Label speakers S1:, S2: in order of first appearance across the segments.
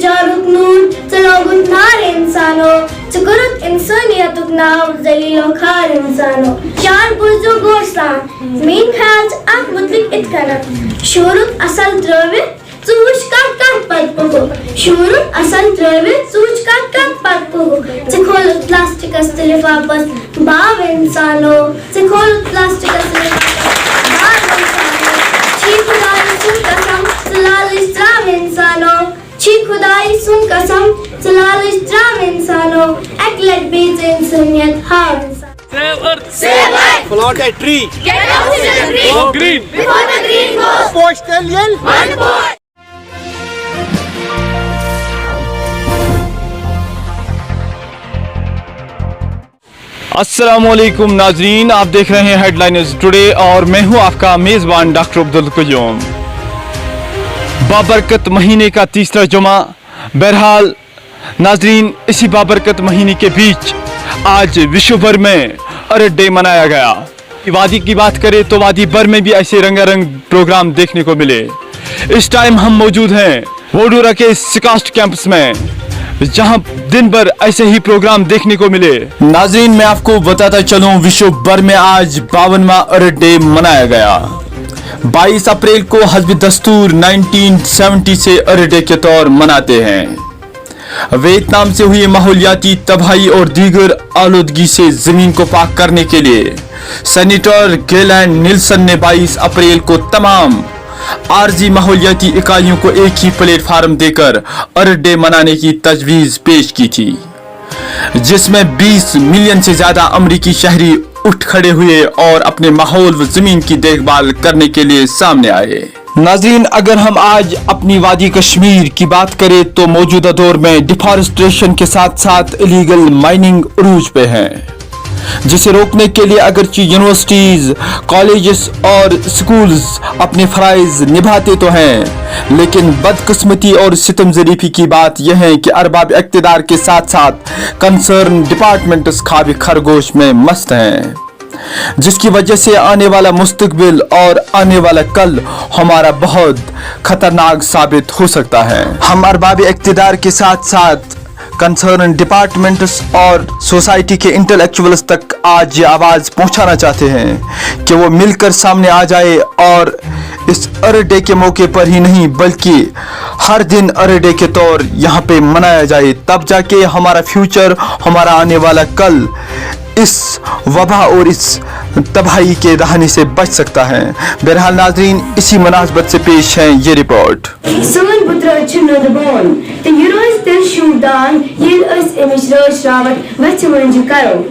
S1: جارک نون ژلوگُت نار انسانو ژٕ کوٚرُتھ انسٲنیتُک ناو ذلیل و خوار انسانو چار بوٗزِو غور سان میٲنۍ خیال چھِ اتھ مُتعلق یِتھ کٔنۍ شعوٗرُک اصل ترٲوِتھ ژٕ وٕچھ کتھ پتہٕ پوٚکُکھ شعوٗرُک اصل ترٲوِتھ ژٕ وٕچھ کتھ پتہٕ پوٚکُکھ ژےٚ کھولُتھ پلاسٹکس تہٕ لفافس باو انسانو ژےٚ کھولُتھ پلاسٹکس تہٕ لفافس باو انسانو چھی خداے سُنٛد قسم ژٕ لالٕچ تراو انسانو چھی خداے سُنٛد قسم ژٕ لالٕچ تراو انسانو اکہِ لٹہِ بیٚیہِ ژٕ انسٲنیت ہاو انسان.
S2: Save Earth. Save life.
S3: Plant a tree.
S2: Get oxygen free.
S3: Go green.
S2: Before the green goes.
S3: Post alien.
S2: One boy.
S4: अस्सलामुअलैकुम नाजरीन, आप देख रहे हैं हेडलाइंस टुडे और मैं हूं आपका मेज़बान डॉक्टर अब्दुल क़य्यूम. बाबरकत महीने का तीसरा जुमा. बहरहाल नाजरीन, इसी बाबरकत महीने के बीच आज विश्व भर में अर्थ डे मनाया गया. वादी की बात करें तो वादी भर में भी ऐसे रंगारंग प्रोग्राम देखने को मिले. इस टाइम हम मौजूद हैं वोडूरा के सिकास्ट कैंपस में, जहां दिन भर ऐसे ही प्रोग्राम देखने को मिले. नाजरीन, मैं आपको बताता चलूं, विश्व भर में आज 52वां अर्थ डे मनाया गया. 22 अप्रैल को हस्ब दस्तूर 1970 से अर्थ डे के तौर मनाते हैं. वियतनाम से हुई माहौलियाती तबाही और दीगर आलूदगी से जमीन को पाक करने के लिए सेनेटर गेलैंड निल्सन ने 22 अप्रैल को तमाम आरजी माहौलियाती इकाइयों को एक ही प्लेटफार्म देकर अर्थ डे मनाने की तजवीज पेश की थी, जिसमें 20 मिलियन से ज्यादा अमरीकी शहरी उठ खड़े हुए और अपने माहौल व जमीन की देखभाल करने के लिए सामने आए. नाज़रीन, अगर हम आज अपनी वादी कश्मीर की बात करें तो मौजूदा दौर में डिफॉरेस्टेशन के साथ साथ इलीगल माइनिंग उरूज पे है, जिसे रोकने के लिए अगरचे यूनिवर्सिटीज, कॉलेजेस और स्कूल्स अपने फराइज निभाते तो हैं, लेकिन बदकिस्मती और सितम ज़रीफी की बात यह है कि अरबाब इक़्तिदार के साथ साथ कंसर्न डिपार्टमेंट्स खाबी खरगोश में मस्त हैं, जिसकी वजह से आने वाला मुस्तकबिल और आने वाला कल हमारा बहुत खतरनाक साबित हो सकता है. हम अरबाब इक़्तिदार के साथ साथ कंसर्न डिपार्टमेंट्स और सोसाइटी के इंटेलेक्चुअल्स तक आज ये आवाज़ पहुंचाना चाहते हैं कि वो मिलकर सामने आ जाए और इस अर्थ डे के मौके पर ही नहीं बल्कि हर दिन अर्थ डे के तौर यहाँ पे मनाया जाए. तब जाके हमारा फ्यूचर, हमारा आने वाला कल इस वबा और इस तबाही के रहने से बच सकता है. बहरहाल नाजरीन, इसी मुनासबत से पेश है ये रिपोर्ट.
S1: سون بُترٲے چھُ نوٚدبون تہٕ یہِ روزِ تیٚلہِ شوٗبدان ییٚلہِ أسۍ أمِچ رٲچھ راوَٹھ وَژھِ وٲنٛجہِ کَرو.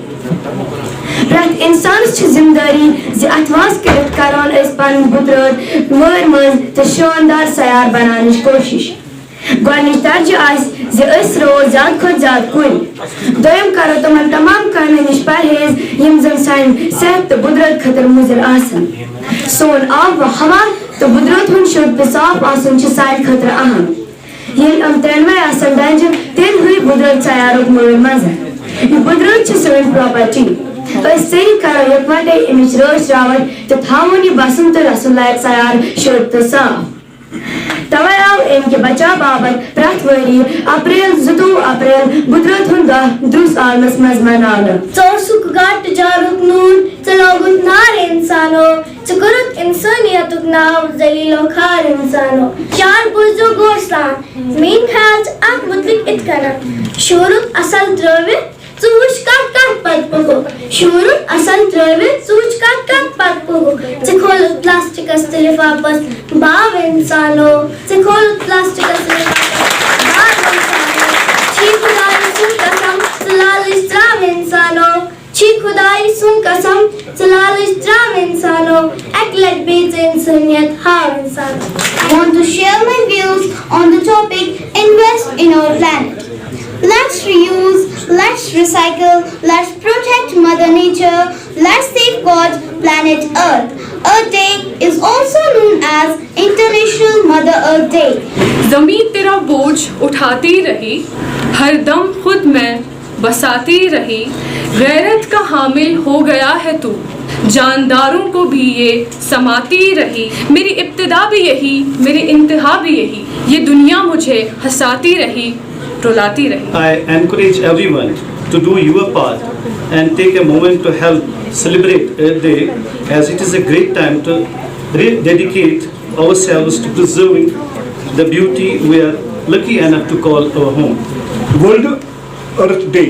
S1: پرٛٮ۪تھ اِنسانَس چھِ ذِمہٕ دٲری زِ اَتھ واس کٔرِتھ کَرون أسۍ پَنٕنۍ بُترٲے وٲرۍ منٛز تہٕ شاندار سیار بناونٕچ کوٗشِش. گۄڈٕنِچ ترجیح آسہِ زِ أسۍ رُوو زیادٕ کھۄتہٕ زیادٕ کُلۍ. دوٚیِم کَرو تِمن تمام کامٮ۪ن نِش پرہیز یِم زن سانہِ صحت تہٕ بُدرٲے خٲطرٕ مُضِر آسن. سون آب و ہوا تہٕ بُدرٲے ہُنٛد شُد تہٕ صاف آسُن چھُ سانہِ خٲطرٕ اہم. ییٚلہِ یِم ترٛٮ۪نوَے آسن ڈنجہِ تیٚلہِ ہوے بُدرٲے سیارُک مٲلۍ مَزٕ. یہِ بُدرٲے چھِ سٲنۍ پراپرٹی. أسۍ سٲری کرو یِکوَٹے اَمِچ رٲچھ راوَٹھ تہٕ تھاوون یہِ بسُن تہٕ رسُن لایق سیار شُد تہٕ صاف. توے آو امہِ بچاو باپتھ پرٛٮ۪تھ ؤری اپریل 22 اپریل بُدرٲے ہُنٛد دۄہ دُرُس عالمس منٛز مناونہٕ. ژوٚرسُک گٹہٕ جارُک نوٗن ژٕ لوگُتھ نار انسانو ژٕ کوٚرُتھ انسٲنیتُک ناو ذلیل و خوار انسانو. چار بوٗزِو غور سان میٲنۍ خیال چھِ اتھ مُتعلق یِتھ کٔنۍ شعوٗرُک اصل ترٲوِتھ ژٕ وٕچھ کتھ پتہٕ پوٚکُکھ شعوٗرُک اصل ترٲوِتھ ژٕ وٕچھ کتھ پتہٕ پوٚکُکھ ژےٚ کھولُتھ پلاسٹکس تہٕ لفافس باو انسانو ژےٚ کھولُتھ پلاسٹکس تہٕ لفافس باو انسانو. چھی خداے سُنٛد قسم ژٕ لالٕچ تراو انسانو چھی خداے سُنٛد قسم ژٕ لالٕچ تراو انسانو اکہِ لٹہِ بیٚیہِ ژٕ انسٲنیت ہاو انسانو.
S5: I want to share my views on the topic invest in our planet. Let's reuse, let's recycle, let's protect Mother Nature, let's safeguard planet Earth. Earth Day is also known as International Mother Earth Day.
S6: زمین تیرا بوجھ اٹھاتی رہی, ہر دم خود میں بساتی رہی, غیرت کا حامل ہو گیا ہے تو, جانداروں کو بھی یہ سماتی رہی. میری ابتدا بھی یہی, میری انتہا بھی یہی, ये दुनिया मुझे हंसाती रही, रुलाती रही।
S3: I encourage everyone to do your part and take a moment to help celebrate Earth Day, as it is a great time to rededicate ourselves to preserving the beauty we are lucky enough to call our home.
S7: World earth day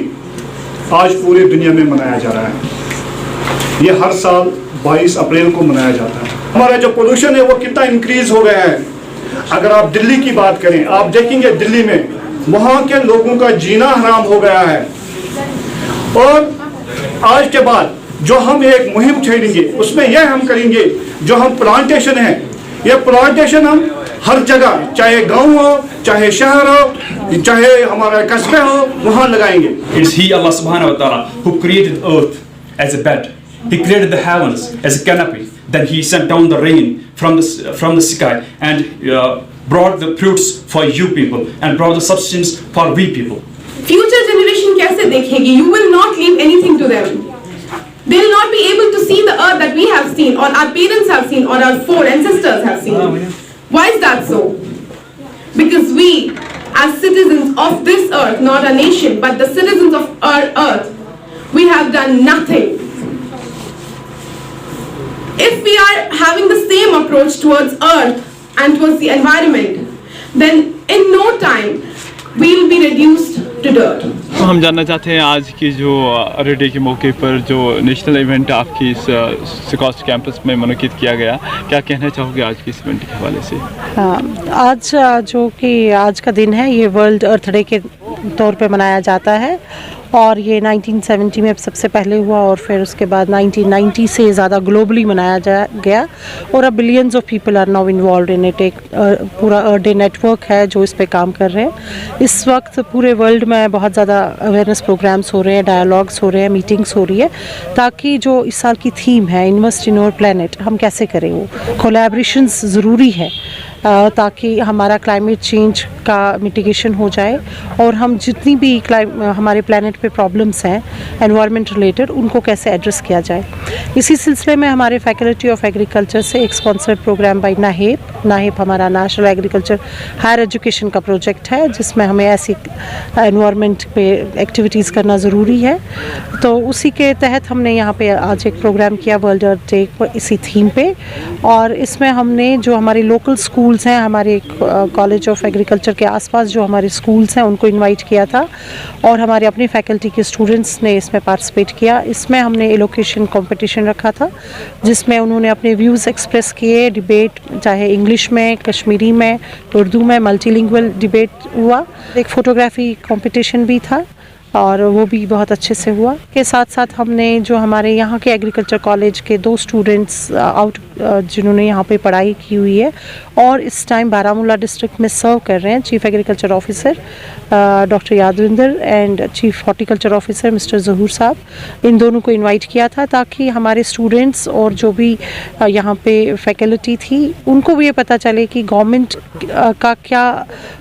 S7: आज पूरे दुनिया में मनाया जा रहा है। ये हर साल 22 अप्रैल को मनाया जाता है। हमारा जो पोल्यूशन है वो कितना इंक्रीज हो गया है। अगर आप दिल्ली की बात करें, आप देखेंगे दिल्ली में वहाँ के लोगों का जीना हराम हो गया है। और आज के बाद जो हम एक मुहिम छेड़ेंगे उसमें यह हम करेंगे, जो हम प्लांटेशन है, ये प्लांटेशन हम हर जगह, चाहे गांव हो, चाहे शहर हो, चाहे हमारा कस्बे हो, वहाँ लगाएंगे।
S8: It's He, Allah subhanahu wa ta'ala, who created earth as a bed. He created the heavens as a canopy. Then He sent down the rain from the sky and brought the fruits for you people and brought the substance for we people.
S9: Future generation कैसे देखेगी? You will not leave anything to them. They will not be able to see the earth that we have seen, or our parents have seen, or our ancestors have seen. Why is that so? Because we, as citizens of this earth, not a nation, but the citizens of our earth, we have done nothing. If we are having the same approach towards earth and towards the environment, then in no time we will be reduced to dirt.
S4: तो हम जानना चाहते हैं आज की जो अर्थ day के मौके पर जो नेशनल इवेंट आपकी इस सिकॉस्ट कैंपस में मुनक्किद किया गया, क्या कहना चाहोगे आज के इस इवेंट के हवाले से?
S10: आज जो कि आज का दिन है ये वर्ल्ड अर्थ डे के तौर पे मनाया जाता है और ये 1970 में सबसे पहले हुआ और फिर उसके बाद 1990 से ज़्यादा ग्लोबली मनाया गया और अब billions of people are now involve in it. एक पूरा अर्थ डे नेटवर्क है जो इस पे काम कर रहे हैं। इस वक्त पूरे वर्ल्ड में बहुत ज़्यादा अवेयरनेस प्रोग्राम्स हो रहे हैं, डायलॉग्स हो रहे हैं, मीटिंग्स हो रही है, ताकि जो इस साल की थीम है इन्वेस्ट इन आवर प्लेनेट, हम कैसे करें वो कोलैबोरेशंस ज़रूरी है ताकि हमारा क्लाइमेट चेंज का मिटिगेशन हो जाए और हम जितनी भी हमारे प्लैनेट पे प्रॉब्लम्स हैं एनवायरनमेंट रिलेटेड उनको कैसे एड्रेस किया जाए। इसी सिलसिले में हमारे फैकल्टी ऑफ एग्रीकल्चर से एक स्पॉन्सर्ड प्रोग्राम बाय नाहेप हमारा नेशनल एग्रीकल्चर हायर एजुकेशन का प्रोजेक्ट है जिसमें हमें ऐसी एनवायरनमेंट पे एक्टिविटीज़ करना ज़रूरी है। तो उसी के तहत हमने यहाँ पे आज एक प्रोग्राम किया वर्ल्ड अर्थ डे इसी थीम पे और इसमें हमने जो हमारे लोकल स्कूल्स हैं, हमारे कॉलेज ऑफ एग्रीकल्चर के आसपास जो हमारे स्कूल्स हैं उनको इनवाइट किया था और हमारे अपनी फैकल्टी के स्टूडेंट्स ने इसमें पार्टिसिपेट किया। इसमें हमने एलोकेशन कंपटीशन रखा था जिसमें उन्होंने अपने व्यूज़ एक्सप्रेस किए, डिबेट चाहे इंग्लिश में, कश्मीरी में, उर्दू में, मल्टीलिंगुअल डिबेट हुआ। एक फ़ोटोग्राफी कंपटीशन भी था और वो भी बहुत अच्छे से हुआ। के साथ साथ हमने जो हमारे यहाँ के एग्रीकल्चर कॉलेज के 2 स्टूडेंट्स जिन्होंने यहाँ पे पढ़ाई की हुई है और इस टाइम बारामूला डिस्ट्रिक्ट में सर्व कर रहे हैं, chief agriculture officer doctor Yadvinder and chief horticulture officer mister Zahoor sahab, इन दोनों को इनवाइट किया था ताकि हमारे स्टूडेंट्स और जो भी यहाँ पे फैकल्टी थी उनको भी ये पता चले कि गवर्नमेंट का क्या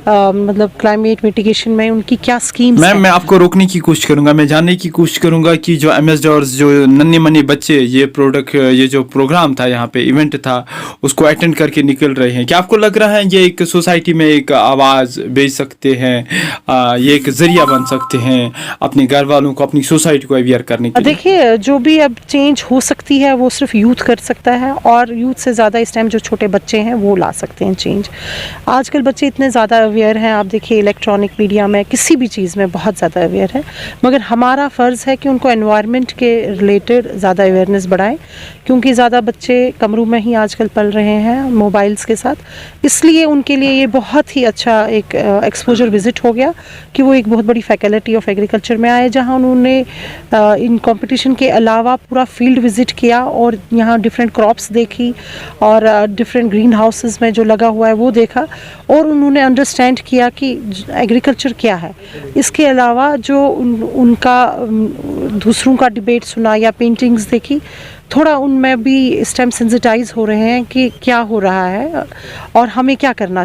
S10: मतलब क्लाइमेट मिटिगेशन में उनकी क्या स्कीम्स हैं।
S4: मैं आपको रोकने की कोशिश करूंगा, मैं जानने की कोशिश करूंगा कि जो एम्बेसडर्स, जो नन्हे मन्ने बच्चे ये जो प्रोग्राम था यहाँ पे इवेंट था उसको अटेंड करके निकल रहे हैं, क्या आपको लग रहा है ये एक सोसाइटी में एक आवाज़ भेज सकते हैं, ये एक जरिया बन सकते हैं अपने घर वालों को, अपनी सोसाइटी को अवेयर करने के लिए?
S10: देखिए जो भी अब चेंज हो सकती है वो सिर्फ यूथ कर सकता है और यूथ से ज़्यादा इस टाइम जो छोटे बच्चे हैं वो ला सकते हैं चेंज। आजकल बच्चे इतने ज़्यादा अवेयर हैं, आप देखिए इलेक्ट्रॉनिक मीडिया में किसी भी चीज़ में बहुत ज़्यादा अवेयर है, मगर हमारा फ़र्ज़ है कि उनको एनवायरनमेंट के रिलेटेड ज़्यादा अवेयरनेस बढ़ाएं क्योंकि ज़्यादा बच्चे कमरों में ही आजकल पल रहे हैं मोबाइल्स के साथ, इसलिए उनके लिए ये बहुत ही अच्छा एक एक्सपोजर विज़िट हो गया कि वो एक बहुत बड़ी फैकल्टी ऑफ एग्रीकल्चर में आए जहाँ उन्होंने इन कंपटीशन के अलावा पूरा फील्ड विज़िट किया और यहाँ डिफरेंट क्रॉप्स देखी और डिफरेंट ग्रीन हाउसेस में जो लगा हुआ है वो देखा और उन्होंने अंडरस्टैंड किया कि एग्रीकल्चर क्या है। इसके अलावा जो उनका दूसरों का डिबेट सुना या पेंटिंग्स देखी, थोड़ा उनमें भी इस टाइम सेंसिटाइज हो रहे हैं कि क्या हो रहा है और हमें क्या करना